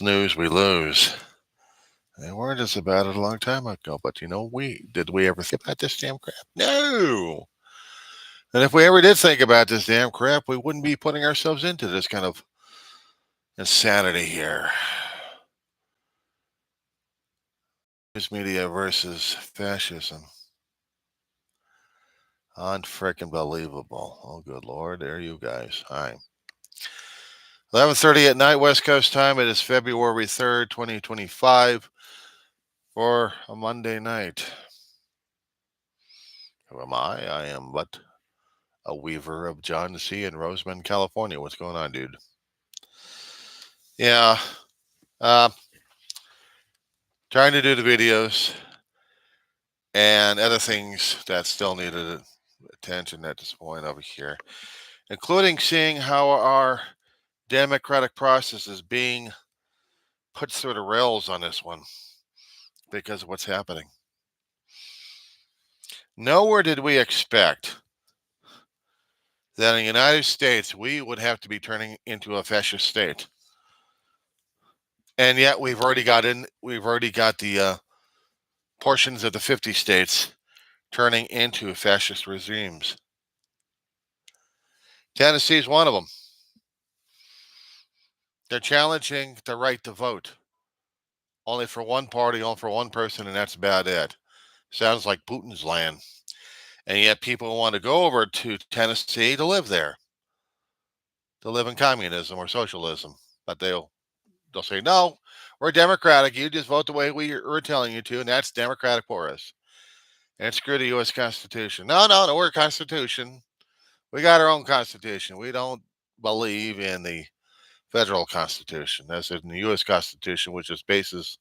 snooze, we lose. They warned us about it a long time ago, but did we ever think about this damn crap? No. And if we ever did think about this damn crap, we wouldn't be putting ourselves into this kind of insanity here. News media versus fascism. Unfreaking believable. Oh, good Lord. There you guys. Hi. 11:30 at night, West Coast time. It is February 3rd, 2025 for a Monday night. Who am I? I am but a weaver of John C. in Roseman, California. What's going on, dude? Yeah. Trying to do the videos and other things that still needed attention at this point over here, including seeing how our democratic process is being put through the rails on this one because of what's happening. Nowhere did we expect that in the United States we would have to be turning into a fascist state. And yet we've already got the portions of the 50 states turning into fascist regimes. Tennessee is one of them. They're challenging the right to vote. Only for one party, only for one person, and that's about it. Sounds like Putin's land. And yet people want to go over to Tennessee to live there, to live in communism or socialism. But they'll say, no, we're democratic. You just vote the way we're telling you to, and that's democratic for us. And screw the U.S. Constitution. No, we're a Constitution. We got our own Constitution. We don't believe in the federal Constitution. That's in the U.S. Constitution, which is basis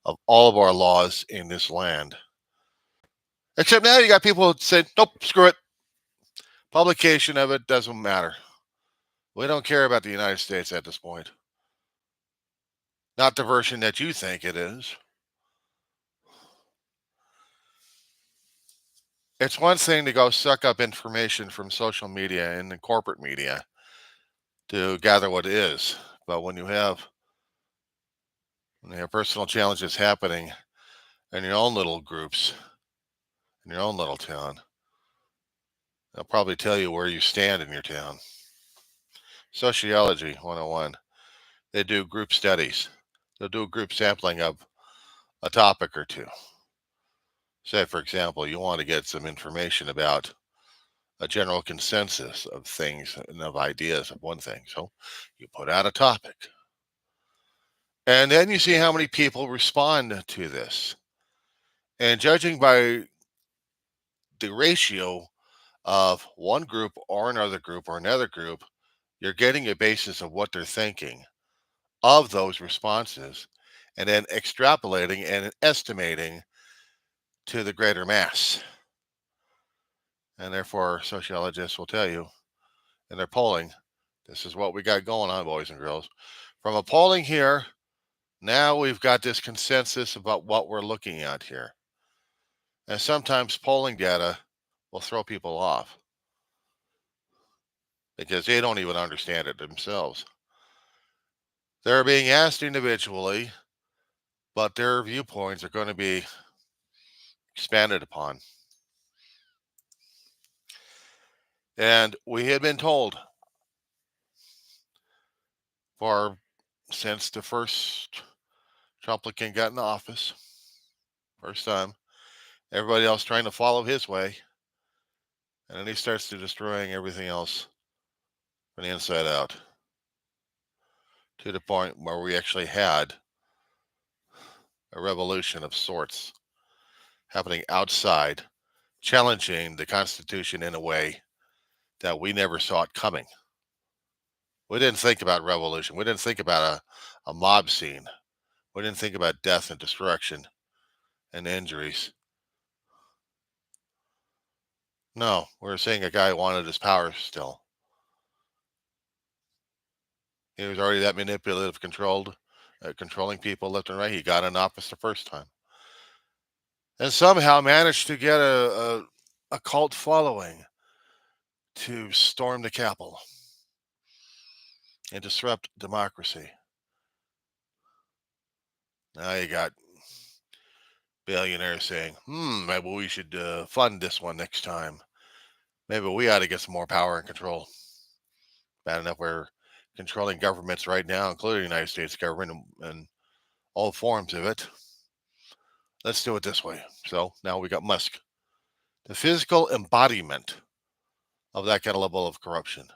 of all of our laws in this land. Except now you got people who say, nope, screw it. Publication of it doesn't matter. We don't care about the United States at this point. Not the version that you think it is. It's one thing to go suck up information from social media and the corporate media to gather what is. But when you have personal challenges happening in your own little groups, in your own little town, they'll probably tell you where you stand in your town. Sociology 101. They do group studies. They'll do a group sampling of a topic or two. Say, for example, you want to get some information about a general consensus of things and of ideas of one thing. So you put out a topic. And then you see how many people respond to this. And judging by the ratio of one group or another group, you're getting a basis of what they're thinking of those responses, and then extrapolating and estimating to the greater mass. And therefore, sociologists will tell you in their polling, this is what we got going on, boys and girls. From a polling here, now we've got this consensus about what we're looking at here. And sometimes polling data will throw people off because they don't even understand it themselves. They're being asked individually, but their viewpoints are going to be expanded upon. And we had been told since the first Trumplican got in office, first time, everybody else trying to follow his way, and then he starts to destroying everything else from the inside out, to the point where we actually had a revolution of sorts happening outside, challenging the Constitution in a way that we never saw it coming. We didn't think about revolution. We didn't think about a mob scene. We didn't think about death and destruction and injuries. No, we were saying a guy wanted his power still. He was already that manipulative, controlling people left and right. He got in office the first time. And somehow managed to get a cult following to storm the Capitol and disrupt democracy. Now you got billionaires saying, maybe we should fund this one next time. Maybe we ought to get some more power and control. Bad enough we're controlling governments right now, including the United States government and all forms of it. Let's do it this way. So now we got Musk, the physical embodiment of that kind of level of corruption,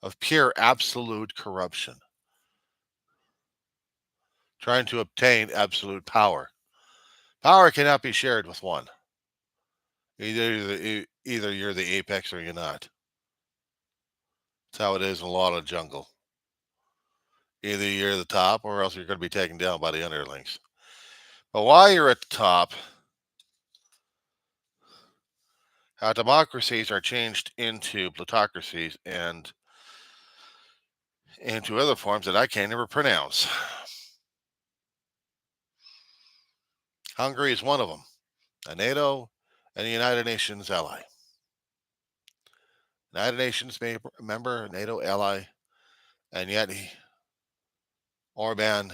of pure absolute corruption, trying to obtain absolute power. Power cannot be shared with one. Either you're the apex or you're not. That's how it is in a lot of jungle. Either you're the top or else you're going to be taken down by the underlings. But while you're at the top, how democracies are changed into plutocracies and into other forms that I can't ever pronounce. Hungary is one of them, a NATO and the United Nations ally. United Nations member, NATO ally, and yet Orban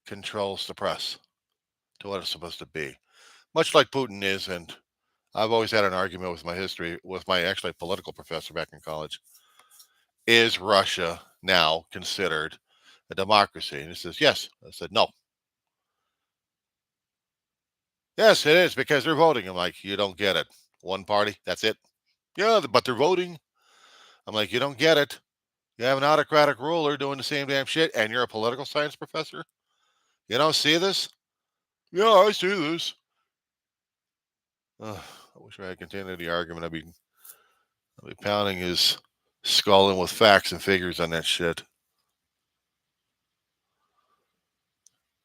controls the press to what it's supposed to be, much like Putin is. And I've always had an argument with my actually political professor back in college. Is Russia now considered a democracy? And he says, yes. I said, no. Yes, it is because they're voting. I'm like, you don't get it. One party, that's it. Yeah, but they're voting. I'm like, you don't get it. You have an autocratic ruler doing the same damn shit, and you're a political science professor? You don't see this? Yeah, I see this. I wish I had continued the argument. I'd be pounding his skull in with facts and figures on that shit.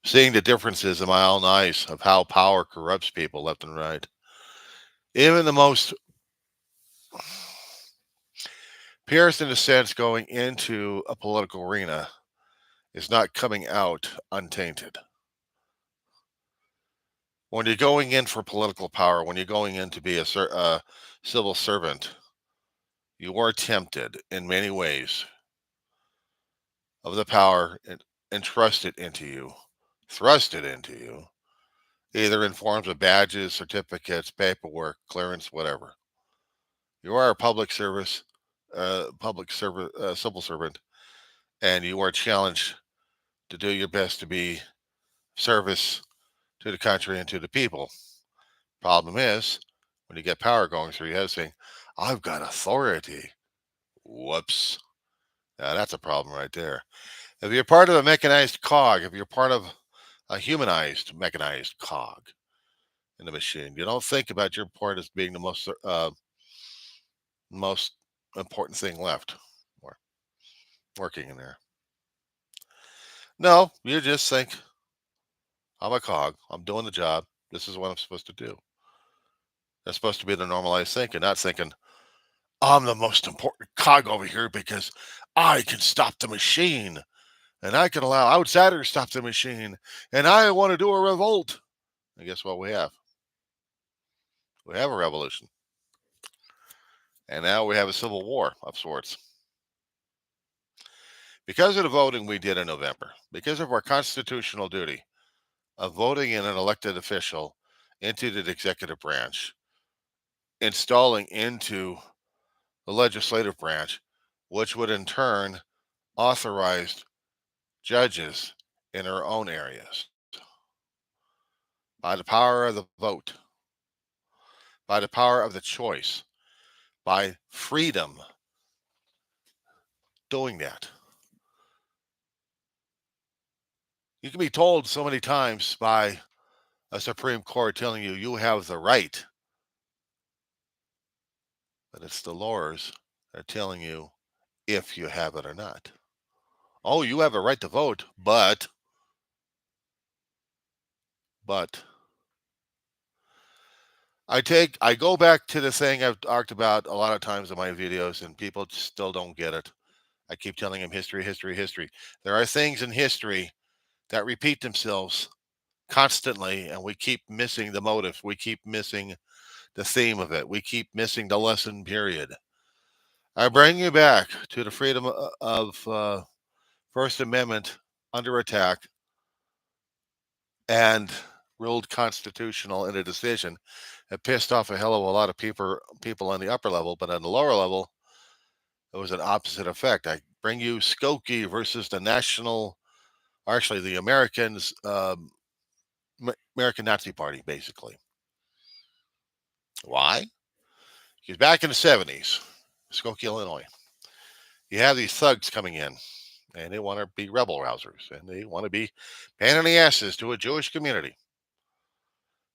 Seeing the differences in my own eyes of how power corrupts people left and right. Even the most purest in a sense going into a political arena is not coming out untainted. When you're going in for political power, when you're going in to be a civil servant, you are tempted in many ways of the power entrusted into you, thrusted into you, either in forms of badges, certificates, paperwork, clearance, whatever. You are a civil servant, and you are challenged to do your best to be service to the country and to the people. Problem is, when you get power going through your head saying, I've got authority. Whoops. Now that's a problem right there. If you're part of a mechanized cog, if you're part of a humanized mechanized cog in the machine, you don't think about your part as being the most important thing left or working in there. No, you just think, I'm a cog. I'm doing the job. This is what I'm supposed to do. That's supposed to be the normalized thinking, not thinking, I'm the most important cog over here because I can stop the machine and I can allow outsiders to stop the machine and I want to do a revolt. And guess what we have? We have a revolution. And now we have a civil war of sorts. Because of the voting we did in November, because of our constitutional duty of voting in an elected official into the executive branch, installing into the legislative branch, which would in turn authorize judges in our own areas by the power of the vote, by the power of the choice, by freedom doing that. You can be told so many times by a Supreme Court telling you you have the right, but it's the lawyers that are telling you if you have it or not. Oh, you have a right to vote, but I go back to the thing I've talked about a lot of times in my videos, and people still don't get it. I keep telling them history, history, history. There are things in history that repeat themselves constantly, and we keep missing the motive. We keep missing the theme of it. We keep missing the lesson, period. I bring you back to the freedom of First Amendment under attack and ruled constitutional in a decision. It pissed off a hell of a lot of people on the upper level, but on the lower level, it was an opposite effect. I bring you Skokie versus the national, or actually the American Nazi Party, basically. Why? Because back in the 70s, Skokie, Illinois, you have these thugs coming in, and they want to be rebel rousers, and they want to be pain in the asses to a Jewish community.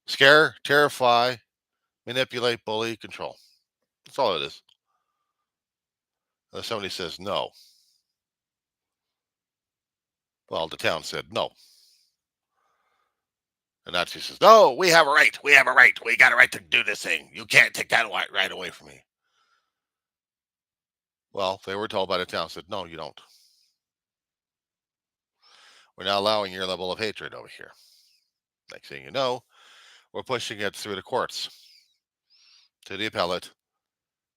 Scare, terrify, manipulate, bully, control. That's all it is. If somebody says no, well, the town said no. The Nazi says, no, we have a right. We have a right. We got a right to do this thing. You can't take that right away from me. Well, they were told by the town, said, no, you don't. We're not allowing your level of hatred over here. Next thing you know, we're pushing it through the courts to the appellate,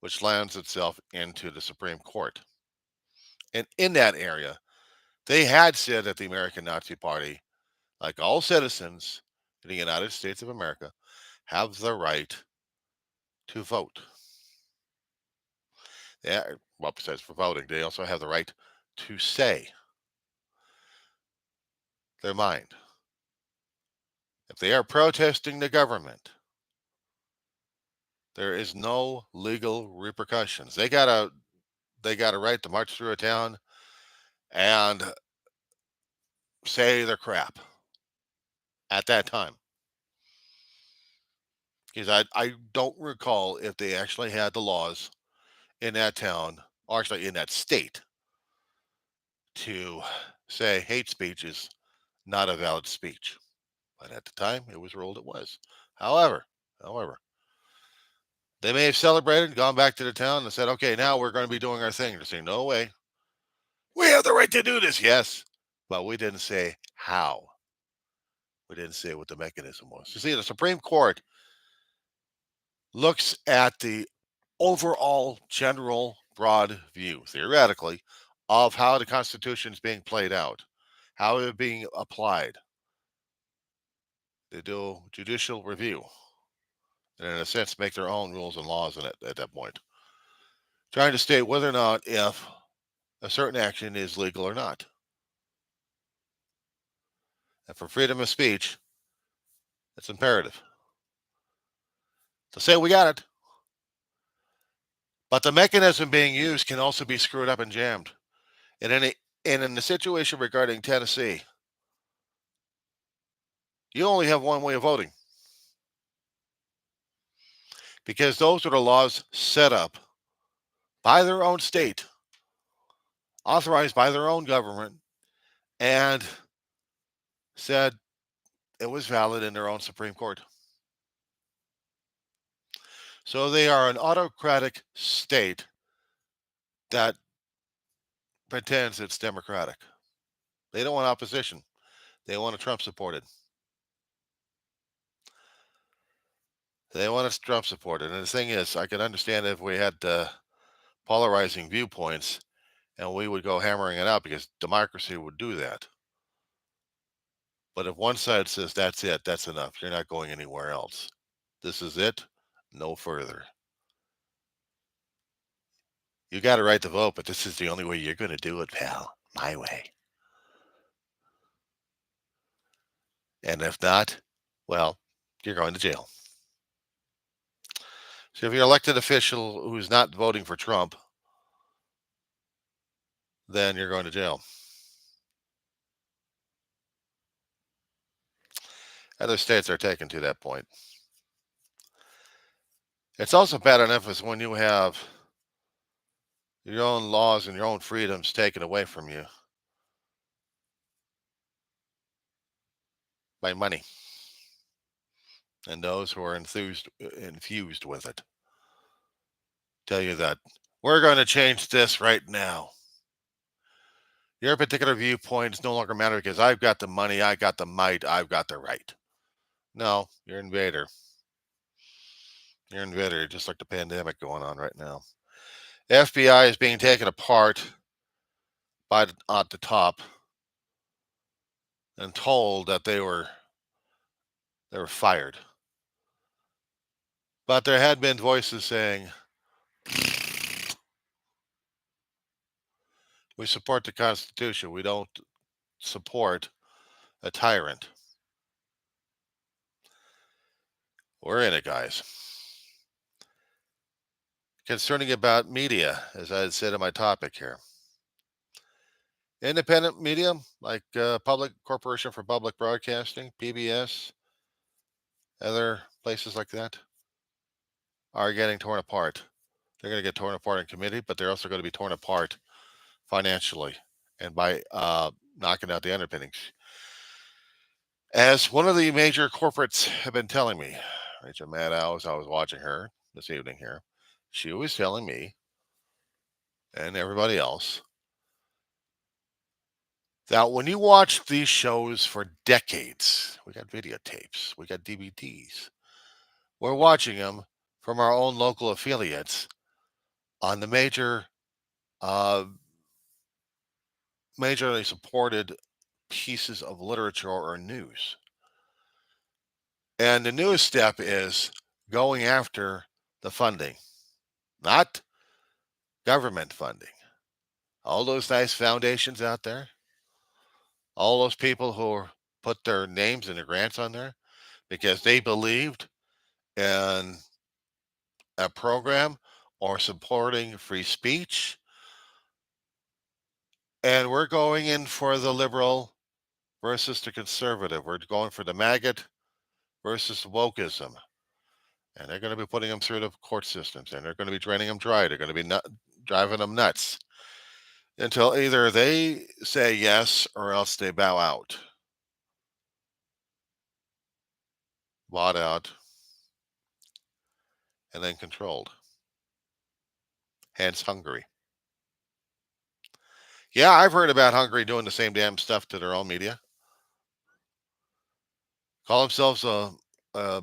which lands itself into the Supreme Court. And in that area, they had said that the American Nazi Party, like all citizens in the United States of America, have the right to vote. Well, besides for voting, they also have the right to say their mind. If they are protesting the government, there is no legal repercussions. They got a right to march through a town and say their crap at that time. Because I don't recall if they actually had the laws in that town, or actually in that state, to say hate speech is not a valid speech. But at the time, it was ruled it was. However, they may have celebrated, gone back to the town, and said, okay, now we're going to be doing our thing. They're saying, no way. We have the right to do this, yes. But we didn't say how. We didn't say what the mechanism was. You see, the Supreme Court looks at the overall general broad view, theoretically, of how the Constitution is being played out, how it's being applied. They do judicial review, and in a sense, make their own rules and laws at that point, trying to state whether or not if a certain action is legal or not. And for freedom of speech, it's imperative to say we got it. But the mechanism being used can also be screwed up and jammed. And in the situation regarding Tennessee, you only have one way of voting. Because those are the laws set up by their own state, authorized by their own government, and said it was valid in their own Supreme Court. So they are an autocratic state that pretends it's democratic. They don't want opposition. They want a Trump supported. They want us Trump supported. And the thing is, I can understand if we had polarizing viewpoints and we would go hammering it out because democracy would do that. But if one side says that's it, that's enough, you're not going anywhere else. This is it, no further. You got a right to vote, but this is the only way you're going to do it, pal. My way. And if not, well, you're going to jail. So if you're an elected official who's not voting for Trump, then you're going to jail. Other states are taken to that point. It's also bad enough as when you have your own laws and your own freedoms taken away from you by money and those who are infused with it tell you that we're going to change this right now. Your particular viewpoints no longer matter because I've got the money, I got the might, I've got the right. No, you're an invader. You're an invader, just like the pandemic going on right now. FBI is being taken apart at the top and told that they were They were fired. But there had been voices saying, we support the Constitution. We don't support a tyrant. We're in it, guys. Concerning about media, as I had said in my topic here, independent media like Public Corporation for Public Broadcasting, PBS, other places like that, are getting torn apart. They're going to get torn apart in committee, but they're also going to be torn apart financially and by knocking out the underpinnings. As one of the major corporates have been telling me, Rachel Maddow, as I was watching her this evening here, she was telling me and everybody else that when you watch these shows for decades, we got videotapes, we got DVDs, we're watching them from our own local affiliates on the uh, majorly supported pieces of literature or news. And the newest step is going after the funding, not government funding. All those nice foundations out there, all those people who put their names and their grants on there because they believed in a program or supporting free speech. And we're going in for the liberal versus the conservative. We're going for the maggot versus wokeism. And they're going to be putting them through the court systems and they're going to be draining them dry. They're going to be driving them nuts until either they say yes or else they bow out. Bought out and then controlled. Hence Hungary. Yeah, I've heard about Hungary doing the same damn stuff to their own media. Call themselves a, a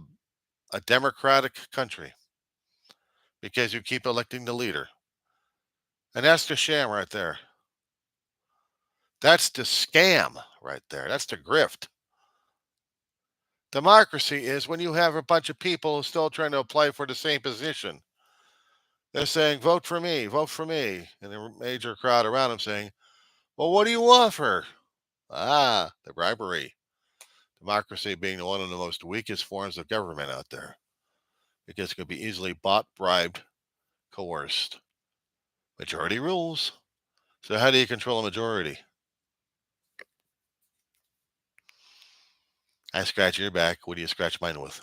democratic country because you keep electing the leader. And that's the sham right there. That's the scam right there. That's the grift. Democracy is when you have a bunch of people still trying to apply for the same position. They're saying, vote for me, vote for me. And the major crowd around them saying, well, what do you offer? The bribery. Democracy being one of the most weakest forms of government out there because it can be easily bought, bribed, coerced. Majority rules. So how do you control a majority? I scratch your back. What do you scratch mine with?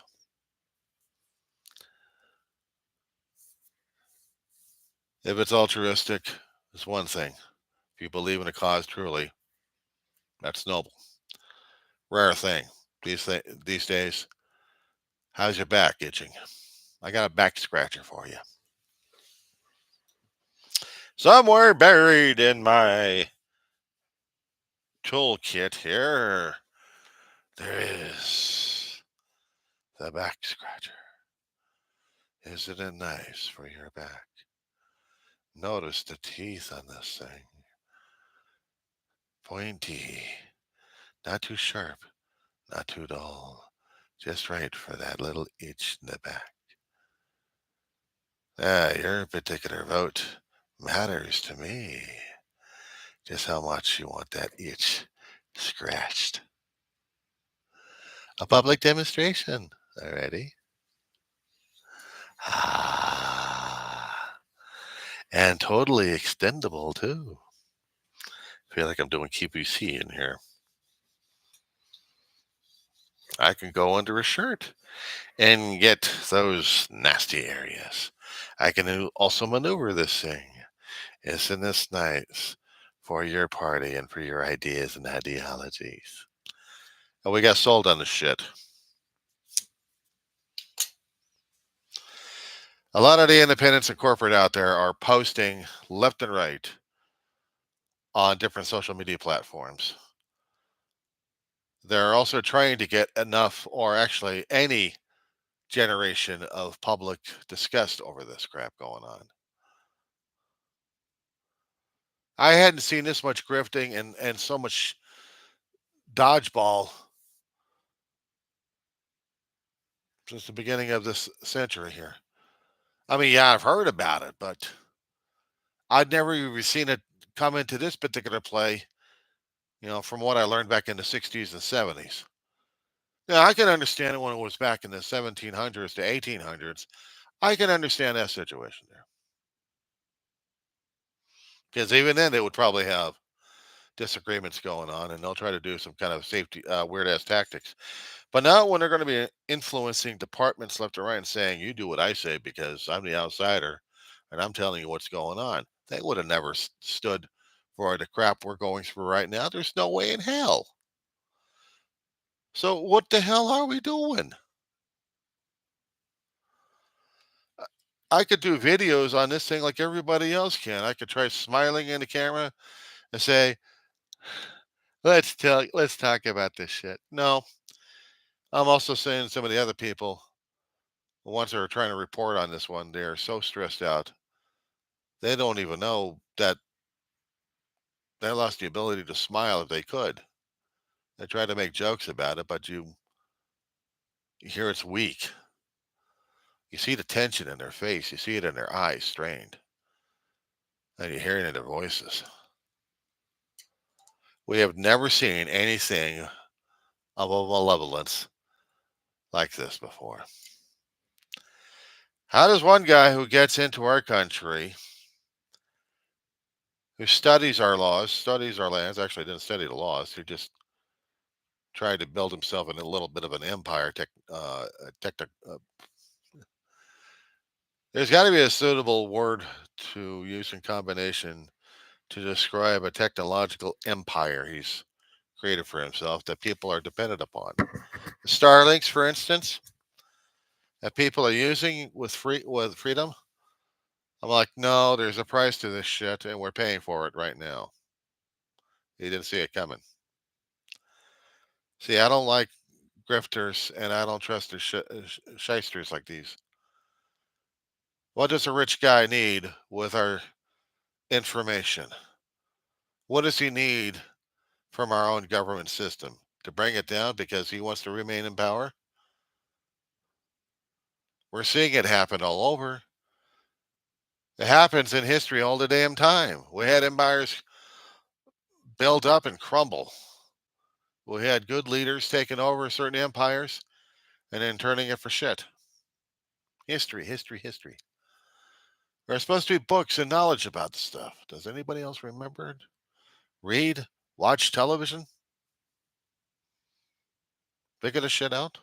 If it's altruistic, it's one thing. If you believe in a cause truly, that's noble. Rare thing. These days, how's your back itching? I got a back scratcher for you. Somewhere buried in my toolkit here, there is the back scratcher. Isn't it nice for your back? Notice the teeth on this thing. Pointy. Not too sharp, not too dull. Just right for that little itch in the back. Your particular vote matters to me. Just how much you want that itch scratched. A public demonstration already. And totally extendable too. I feel like I'm doing QPC in here. I can go under a shirt and get those nasty areas. I can also maneuver this thing. Isn't this nice for your party and for your ideas and ideologies? And we got sold on the shit. A lot of the independents and corporate out there are posting left and right on different social media platforms. They're also trying to get enough, or actually any generation of public disgust over this crap going on. I hadn't seen this much grifting and so much dodgeball since the beginning of this century here. I mean, yeah, I've heard about it, but I'd never even seen it come into this particular play, from what I learned back in the 60s and 70s. Now, I can understand it when it was back in the 1700s to 1800s. I can understand that situation there. Because even then, they would probably have disagreements going on and they'll try to do some kind of safety, weird ass tactics. But now, when they're going to be influencing departments left and right and saying, you do what I say because I'm the outsider and I'm telling you what's going on, they would have never stood for the crap we're going through right now. There's no way in hell. So, what the hell are we doing? I could do videos on this thing like everybody else can. I could try smiling in the camera and say, let's talk about this shit. No, I'm also saying some of the other people, the ones that are trying to report on this one, they're so stressed out. They don't even know that they lost the ability to smile if they could. They try to make jokes about it, but you hear it's weak. You see the tension in their face. You see it in their eyes strained. And you hear it in their voices. We have never seen anything of a malevolence like this before. How does one guy who gets into our country, who studies our laws, studies our lands, actually didn't study the laws, he just tried to build himself in a little bit of an empire. There's got to be a suitable word to use in combination to describe a technological empire he's created for himself that people are dependent upon. Starlinks, for instance, that people are using with freedom. I'm like, no, there's a price to this shit, and we're paying for it right now. He didn't see it coming. See, I don't like grifters, and I don't trust the shysters like these. What does a rich guy need with our information? What does he need from our own government system? To bring it down because he wants to remain in power? We're seeing it happen all over. It happens in history all the damn time. We had empires build up and crumble. We had good leaders taking over certain empires and then turning it for shit. History, history, history. There's supposed to be books and knowledge about this stuff. Does anybody else remember it? Read? Watch television? Figure this shit out?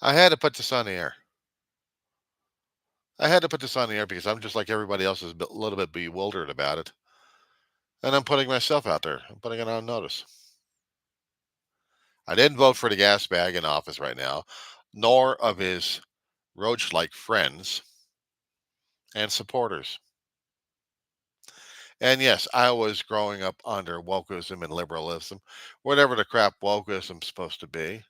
I had to put this on the air. I had to put this on the air because I'm just like everybody else is a little bit bewildered about it. And I'm putting myself out there. I'm putting it on notice. I didn't vote for the gas bag in office right now, nor of his roach like friends and supporters. And yes, I was growing up under wokeism and liberalism, whatever the crap wokeism's supposed to be.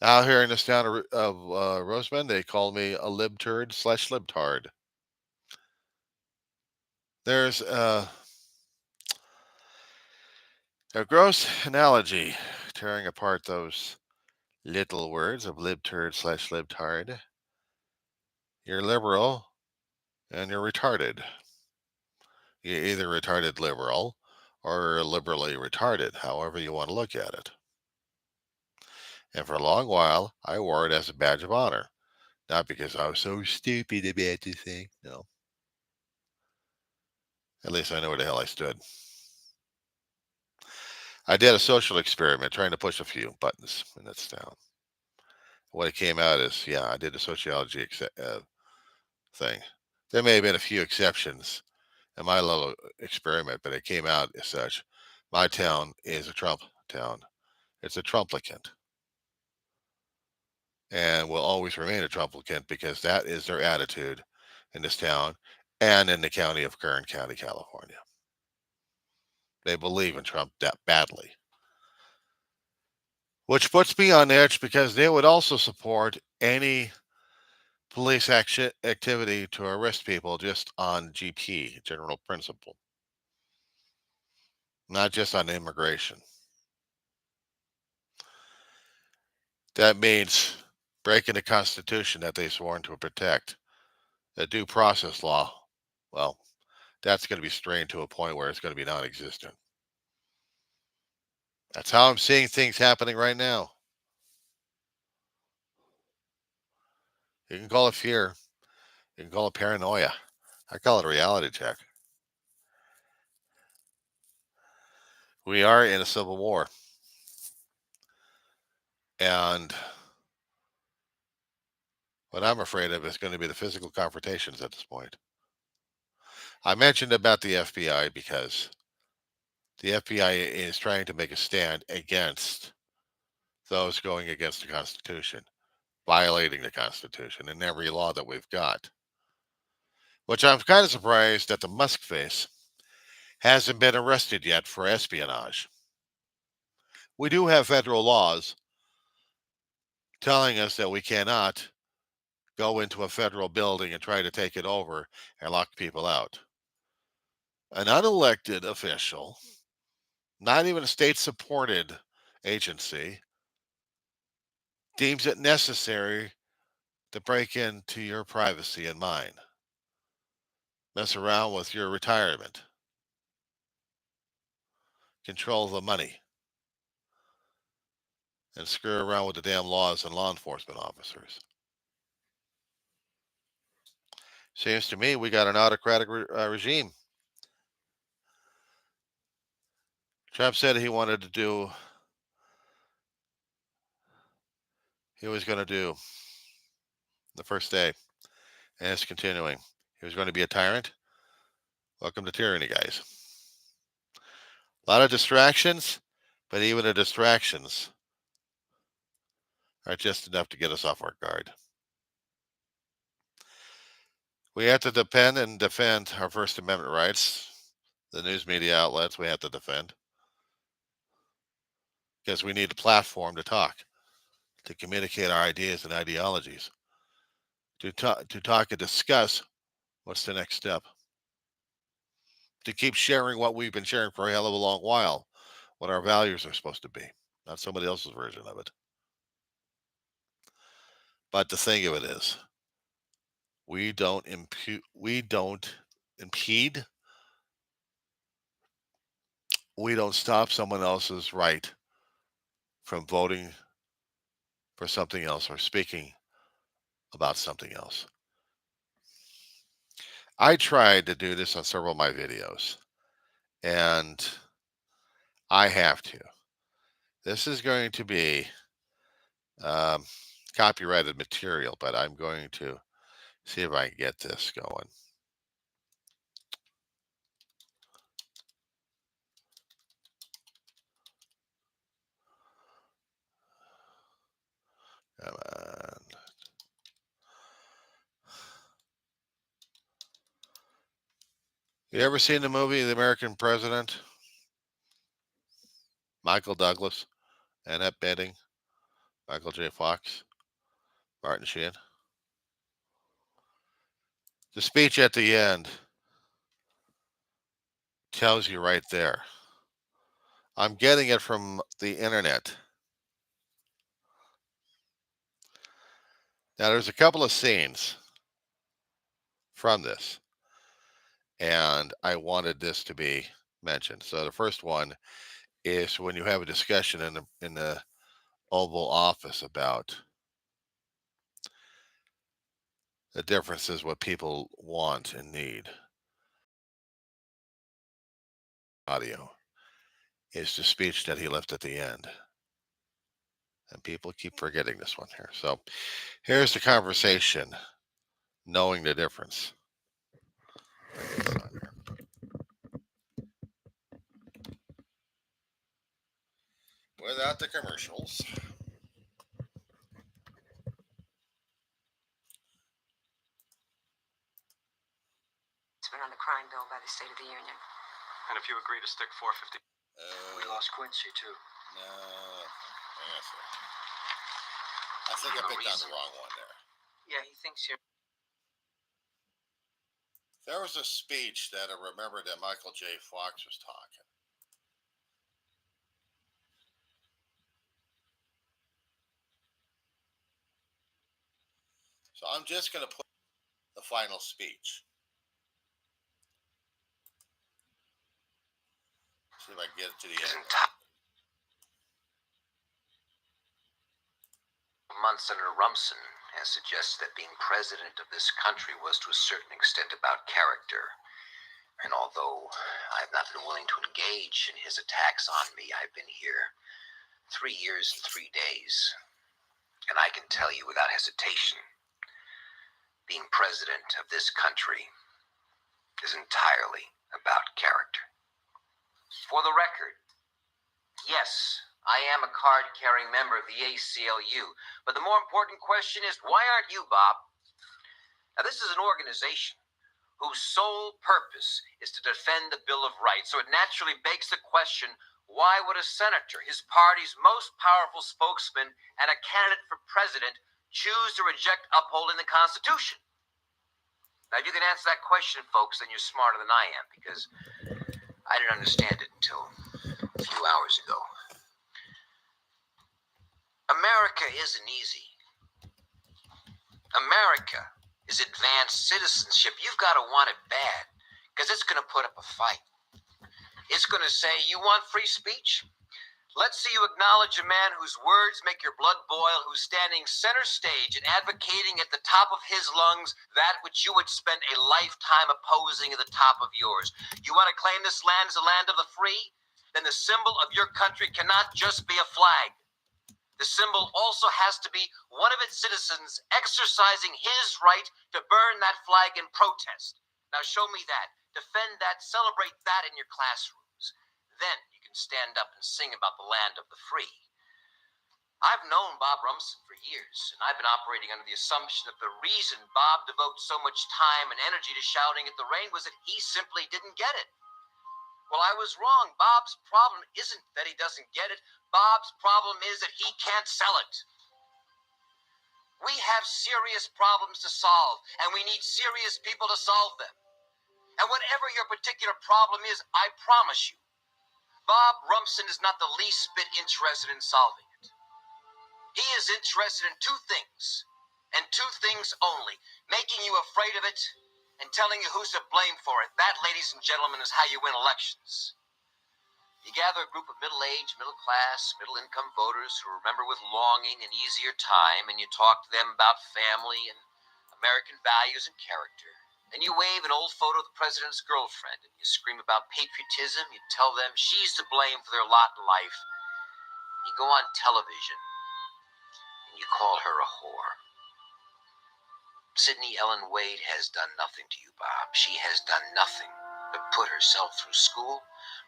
Out here in this town of Roseman, they call me a libturd slash libtard. There's a gross analogy tearing apart those little words of libturd slash libtard. You're liberal and you're retarded. You're either retarded liberal or liberally retarded, however you want to look at it. And for a long while, I wore it as a badge of honor. Not because I was so stupid about this thing. No. At least I know where the hell I stood. I did a social experiment trying to push a few buttons in this town. What it came out is, yeah, I did a sociology thing. There may have been a few exceptions in my little experiment, but it came out as such. My town is a Trump town. It's a Trumplicant. And will always remain a Trumplicant because that is their attitude in this town and in the county of Kern County, California. They believe in Trump that badly. Which puts me on edge because they would also support any police action activity to arrest people just on GP, general principle. not just on immigration. That means breaking the Constitution that they've sworn to protect. The due process law, well, that's going to be strained to a point where it's going to be non-existent. That's how I'm seeing things happening right now. You can call it fear. You can call it paranoia. I call it a reality check. We are in a civil war. And what I'm afraid of is going to be the physical confrontations at this point. I mentioned about the FBI because the FBI is trying to make a stand against those going against the Constitution, violating the Constitution in every law that we've got. Which I'm kind of surprised that the Musk face hasn't been arrested yet for espionage. We do have federal laws telling us that we cannot go into a federal building and try to take it over and lock people out. An unelected official, not even a state supported agency, deems it necessary to break into your privacy and mine, mess around with your retirement, control the money, and screw around with the damn laws and law enforcement officers. Seems to me we got an autocratic regime. Trump said he was going to do the first day, and it's continuing. He was going to be a tyrant. Welcome to tyranny, guys. A lot of distractions, but even the distractions are just enough to get us off our guard. We have to depend and defend our First Amendment rights. The news media outlets we have to defend because we need a platform to talk, to communicate our ideas and ideologies, to talk and discuss what's the next step, to keep sharing what we've been sharing for a hell of a long while, what our values are supposed to be, not somebody else's version of it. But the thing of it is, we don't impede, we don't stop someone else's right from voting for something else or speaking about something else. I tried to do this on several of my videos, and I have to. This is going to be copyrighted material, but I'm going to see if I can get this going. Come on. You ever seen the movie The American President? Michael Douglas, Annette Bening, Michael J. Fox, Martin Sheen. The speech at the end tells you right there. I'm getting it from the internet. Now, there's a couple of scenes from this, and I wanted this to be mentioned. So the first one is when you have a discussion in the Oval Office about the differences, what people want and need. Audio is the speech that he left at the end. And people keep forgetting this one here. So here's the conversation, knowing the difference. Without the commercials. On the crime bill by the State of the Union. And if you agree to stick 450, we lost Quincy too. No, I think I picked on the wrong one there. Yeah, he thinks you're. There was a speech that I remember that Michael J. Fox was talking. So I'm just going to put the final speech. See if I can get it to the end. Months Senator Rumson has suggested that being president of this country was to a certain extent about character. And although I have not been willing to engage in his attacks on me, I've been here 3 years and 3 days. And I can tell you without hesitation, being president of this country is entirely about character. For the record, yes, I am a card-carrying member of the ACLU, but the more important question is, why aren't you, Bob? Now, this is an organization whose sole purpose is to defend the Bill of Rights, so it naturally begs the question, why would a senator, his party's most powerful spokesman and a candidate for president, choose to reject upholding the Constitution? Now, if you can answer that question, folks, then you're smarter than I am, because I didn't understand it until a few hours ago. America isn't easy. America is advanced citizenship. You've got to want it bad, because it's going to put up a fight. It's going to say, you want free speech? Let's see you acknowledge a man whose words make your blood boil, who's standing center stage and advocating at the top of his lungs that which you would spend a lifetime opposing at the top of yours. You want to claim this land as a land of the free? Then the symbol of your country cannot just be a flag. The symbol also has to be one of its citizens exercising his right to burn that flag in protest. Now show me that. Defend that. Celebrate that in your classrooms. Then you can stand up and sing about the land of the free. I've known Bob Rumson for years, and I've been operating under the assumption that the reason Bob devotes so much time and energy to shouting at the rain was that he simply didn't get it. Well, I was wrong. Bob's problem isn't that he doesn't get it. Bob's problem is that he can't sell it. We have serious problems to solve, and we need serious people to solve them. And whatever your particular problem is, I promise you, Bob Rumson is not the least bit interested in solving it. He is interested in two things, and two things only: making you afraid of it and telling you who's to blame for it. That, ladies and gentlemen, is how you win elections. You gather a group of middle-aged, middle-class, middle-income voters who remember with longing an easier time, and you talk to them about family and American values and character. Then you wave an old photo of the president's girlfriend, and you scream about patriotism. You tell them she's to blame for their lot in life. You go on television, and you call her a whore. Sidney Ellen Wade has done nothing to you, Bob. She has done nothing but put herself through school,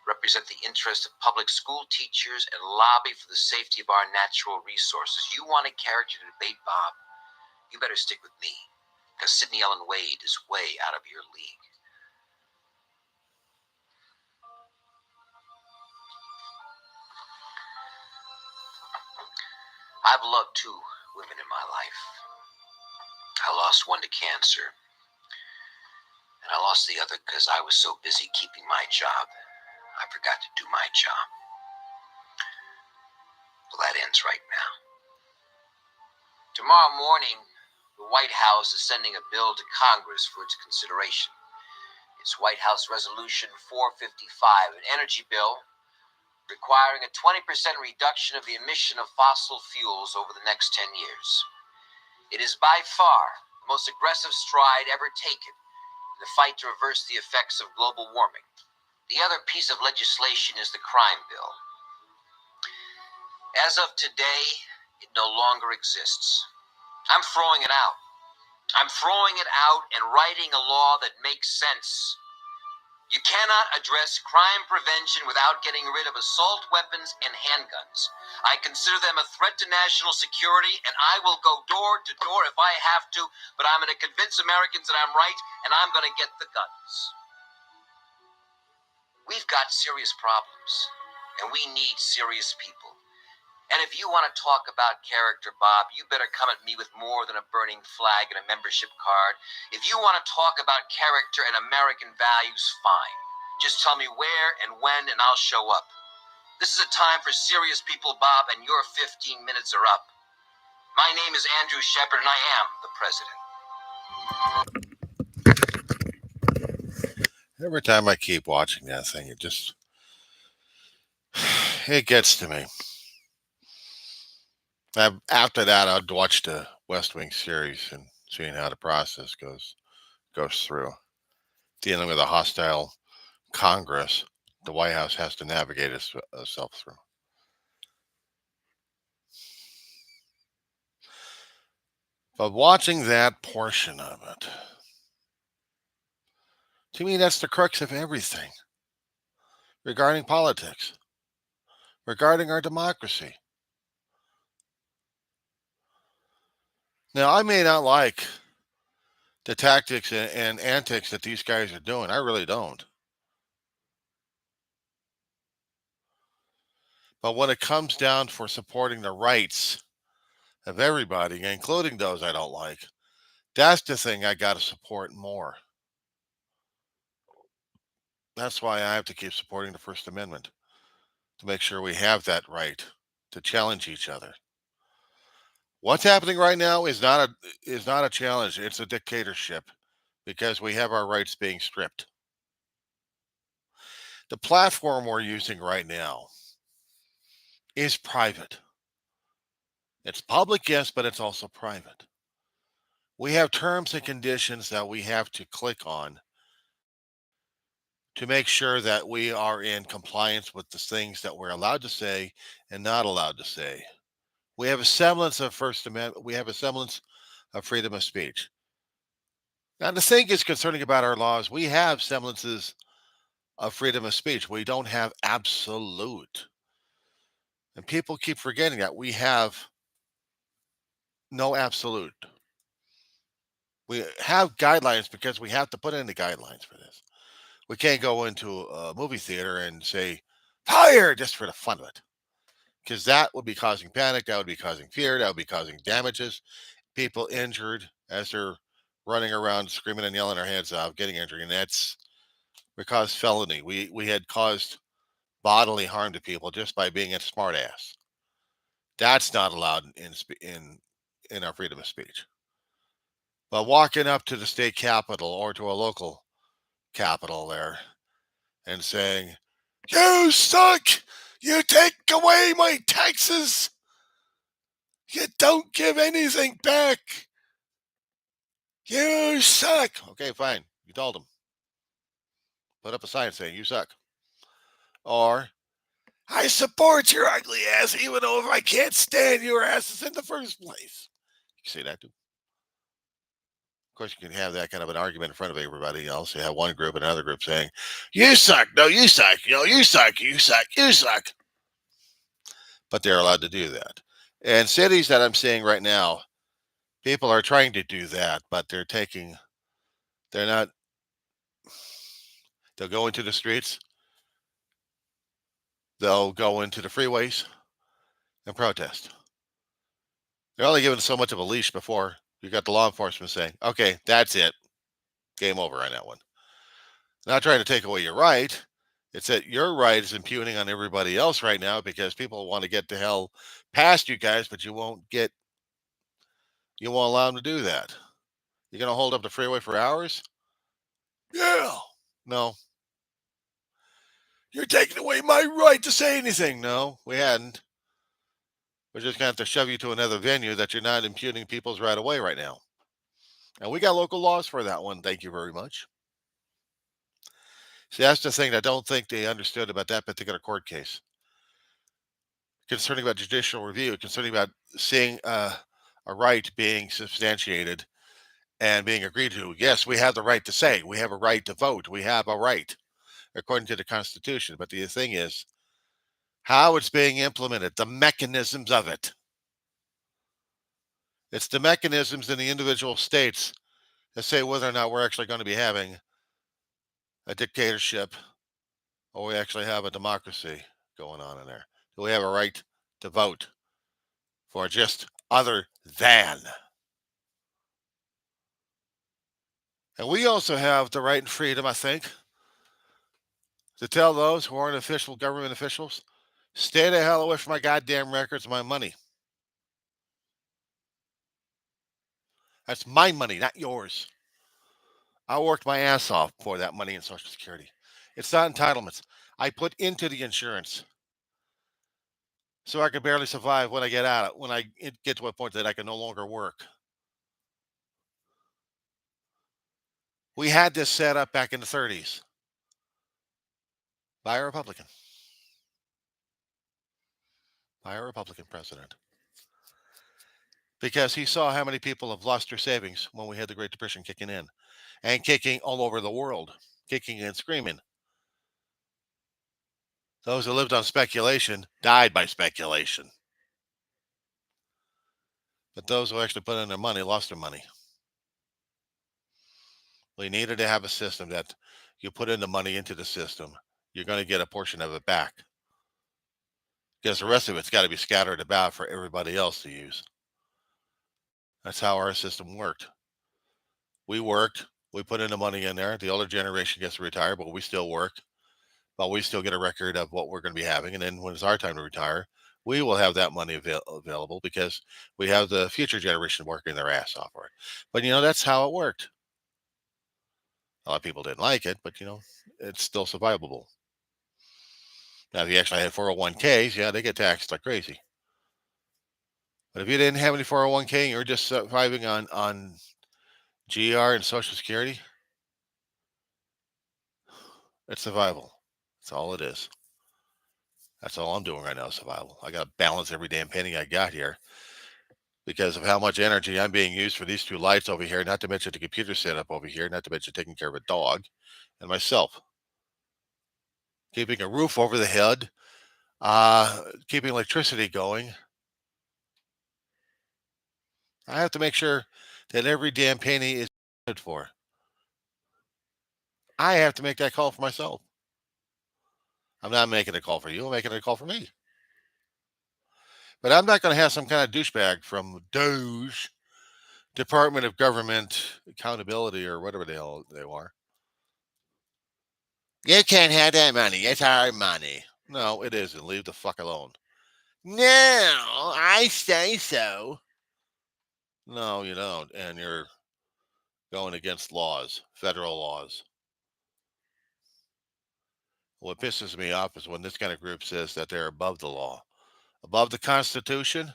represent the interests of public school teachers, and lobby for the safety of our natural resources. You want a character to debate, Bob? You better stick with me, because Sidney Ellen Wade is way out of your league. I've loved two women in my life. I lost one to cancer, and I lost the other because I was so busy keeping my job, I forgot to do my job. Well, that ends right now. Tomorrow morning, the White House is sending a bill to Congress for its consideration. It's White House Resolution 455, an energy bill requiring a 20% reduction of the emission of fossil fuels over the next 10 years. It is by far the most aggressive stride ever taken in the fight to reverse the effects of global warming. The other piece of legislation is the crime bill. As of today, it no longer exists. I'm throwing it out. I'm throwing it out and writing a law that makes sense. You cannot address crime prevention without getting rid of assault weapons and handguns. I consider them a threat to national security, and I will go door to door if I have to, but I'm going to convince Americans that I'm right, and I'm going to get the guns. We've got serious problems, and we need serious people. And if you want to talk about character, Bob, you better come at me with more than a burning flag and a membership card. If you want to talk about character and American values, fine. Just tell me where and when, and I'll show up. This is a time for serious people, Bob, and your 15 minutes are up. My name is Andrew Shepard, and I am the president. Every time I keep watching that thing, it gets to me. After that, I'd watch the West Wing series and seeing how the process goes through. Dealing with a hostile Congress, the White House has to navigate itself through. But watching that portion of it, to me, that's the crux of everything regarding politics, regarding our democracy. Now, I may not like the tactics and antics that these guys are doing. I really don't. But when it comes down for supporting the rights of everybody, including those I don't like, that's the thing I got to support more. That's why I have to keep supporting the First Amendment, to make sure we have that right to challenge each other. What's happening right now is not a challenge. It's a dictatorship because we have our rights being stripped. The platform we're using right now is private. It's public, yes, but it's also private. We have terms and conditions that we have to click on to make sure that we are in compliance with the things that we're allowed to say and not allowed to say. We have a semblance of First Amendment. We have a semblance of freedom of speech. Now, the thing is concerning about our laws, we have semblances of freedom of speech. We don't have absolute. And people keep forgetting that we have no absolute. We have guidelines because we have to put in the guidelines for this. We can't go into a movie theater and say, fire, just for the fun of it. Because that would be causing panic. That would be causing fear. That would be causing damages. People injured as they're running around screaming and yelling their heads off, getting injured. And that's because felony. We had caused bodily harm to people just by being a smartass. That's not allowed in our freedom of speech. But walking up to the state capitol or to a local capitol there and saying, "You suck! You take away my taxes! You don't give anything back! You suck!" Okay, fine. You told them. Put up a sign saying, "You suck." Or, "I support your ugly ass even though if I can't stand your asses in the first place." You say that too. Of course, you can have that kind of an argument in front of everybody else. You have one group and another group saying, "You suck. No, you suck. You suck. You suck. You suck." But they're allowed to do that. And cities that I'm seeing right now, people are trying to do that, but they're not, they'll go into the streets, they'll go into the freeways and protest. They're only given so much of a leash before you got the law enforcement saying, "Okay, that's it. Game over on that one." Not trying to take away your right. It's that your right is impugning on everybody else right now because people want to get the hell past you guys, but you won't allow them to do that. You're going to hold up the freeway for hours? Yeah. No. You're taking away my right to say anything. No, we hadn't. We're just going to have to shove you to another venue that you're not impugning people's right away right now. And we got local laws for that one. Thank you very much. See, that's the thing I don't think they understood about that particular court case. Concerning about judicial review, concerning about seeing a right being substantiated and being agreed to. Yes, we have the right to say, we have a right to vote, we have a right according to the Constitution. But the thing is, how it's being implemented, the mechanisms of it. It's the mechanisms in the individual states that say whether or not we're actually going to be having a dictatorship or we actually have a democracy going on in there. Do we have a right to vote for just other than? And we also have the right and freedom, I think, to tell those who aren't official government officials, stay the hell away from my goddamn records and my money. That's my money, not yours. I worked my ass off for that money in Social Security. It's not entitlements. I put into the insurance so I could barely survive when I get out. When I get to a point that I can no longer work. We had this set up back in the 30s by a Republican president. Because he saw how many people have lost their savings when we had the Great Depression kicking in and kicking all over the world, kicking and screaming. Those who lived on speculation died by speculation. But those who actually put in their money lost their money. We needed to have a system that you put in the money into the system, you're going to get a portion of it back. Because the rest of it's got to be scattered about for everybody else to use. That's how our system worked. We worked, we put in the money in there. The older generation gets to retire, but we still work. But we still get a record of what we're going to be having. And then when it's our time to retire, we will have that money available because we have the future generation working their ass off for it. But, that's how it worked. A lot of people didn't like it, but, it's still survivable. Now, if you actually had 401ks, yeah, they get taxed like crazy. But if you didn't have any 401k and you're just surviving on GR and Social Security, it's survival. That's all it is. That's all I'm doing right now, survival. I got to balance every damn penny I got here because of how much energy I'm being used for these two lights over here, not to mention the computer setup over here, not to mention taking care of a dog and myself. Keeping a roof over the head, keeping electricity going. I have to make sure that every damn penny is good for. I have to make that call for myself. I'm not making a call for you. I'm making a call for me. But I'm not going to have some kind of douchebag from Doge, Department of Government Accountability, or whatever the hell they are. You can't have that money. It's our money. No, it isn't. Leave the fuck alone. No, I say so. No, you don't. And you're going against laws, federal laws. What pisses me off is when this kind of group says that they're above the law. Above the Constitution?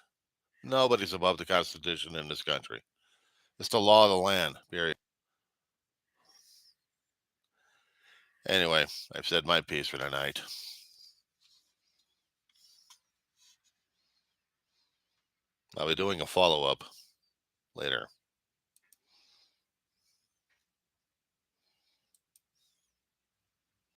Nobody's above the Constitution in this country. It's the law of the land, period. Anyway, I've said my piece for tonight. I'll be doing a follow-up later.